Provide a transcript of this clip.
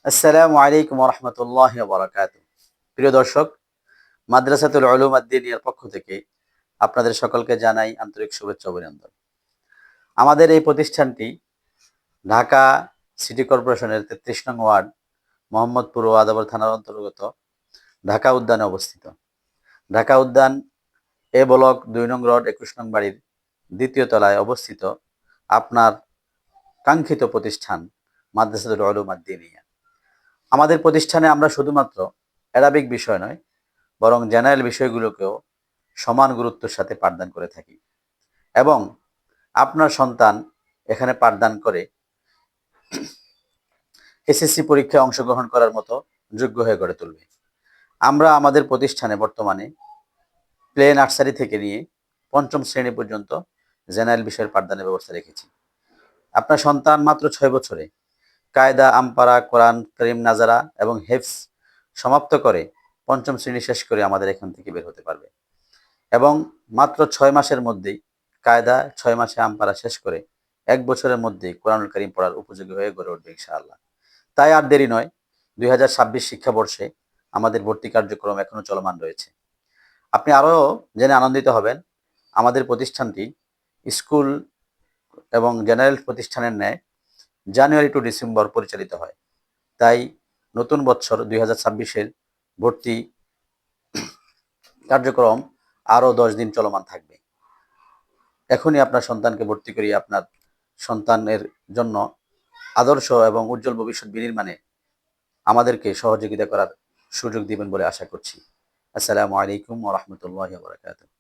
আসসালামু আলাইকুম ওয়া রাহমাতুল্লাহি ওয়া বারাকাতুহু। প্রিয় দর্শক, মাদ্রাসাতুল উলুম আদ-দীনিয়ার পক্ষ থেকে আপনাদের সকলকে জানাই আন্তরিক শুভেচ্ছা ও অভিনন্দন। আমাদের এই প্রতিষ্ঠানটি ঢাকা সিটি কর্পোরেশনের ৩৩ নং ওয়ার্ড মোহাম্মদপুর ও আদাবর থানার অন্তর্গত ঢাকা উদ্যানে অবস্থিত। ঢাকা উদ্যান এ ব্লক ২ নং রোড ২১ নং বাড়ির ২য় তলায় অবস্থিত আপনার কাঙ্ক্ষিত প্রতিষ্ঠান মাদ্রাসাতুল উলুম আদ-দীনিয়া। আমাদের প্রতিষ্ঠানে আমরা শুধুমাত্র অ্যারাবিক বিষয় নয়, বরং জেনারেল বিষয়গুলোকেও সমান গুরুত্বের সাথে পাঠদান করে থাকি এবং আপনার সন্তান এখানে পাঠদান করে এসএসসি পরীক্ষায় অংশগ্রহণ করার মতো যোগ্য হয়ে গড়ে তুলবে। আমরা আমাদের প্রতিষ্ঠানে বর্তমানে প্লে নার্সারি থেকে নিয়ে পঞ্চম শ্রেণী পর্যন্ত জেনারেল বিষয়ের পাঠদানের ব্যবস্থা রেখেছি। আপনার সন্তান মাত্র ৬ বছরে কায়দা, আমপারা, কোরআন করিম, নাজারা এবং হেফজ সমাপ্ত করে পঞ্চম শ্রেণী শেষ করে আমাদের এখান থেকে বের হতে পারবে এবং মাত্র ৬ মাসের মধ্যেই কায়দা, ৬ মাসে আমপারা শেষ করে ১ বছরের মধ্যেই কোরআনুল কারীম পড়ার উপযোগী হয়ে গড়ে উঠবে ইনশাআল্লাহ। তাই আর দেরি নয়, ২০২৬ শিক্ষাবর্ষে আমাদের ভর্তি কার্যক্রম এখনো চলমান রয়েছে। আপনি আরও জেনে আনন্দিত হবেন, আমাদের প্রতিষ্ঠানটি স্কুল এবং জেনারেল প্রতিষ্ঠানের ন্যায় জানুয়ারি টু ডিসেম্বর পরিচালিত হয়। তাই নতুন বৎসর ২০২৬-এর ভর্তি কার্যক্রম আরও ১০ দিন চলমান থাকবে। এখনই আপনার সন্তানকে ভর্তি করিয়ে আপনার সন্তানের জন্য আদর্শ এবং উজ্জ্বল ভবিষ্যৎ বিনির্মাণে আমাদেরকে সহযোগিতা করার সুযোগ দিবেন বলে আশা করছি। আসসালামু আলাইকুম ওয়া রাহমাতুল্লাহি ওয়া বারাকাতুহু।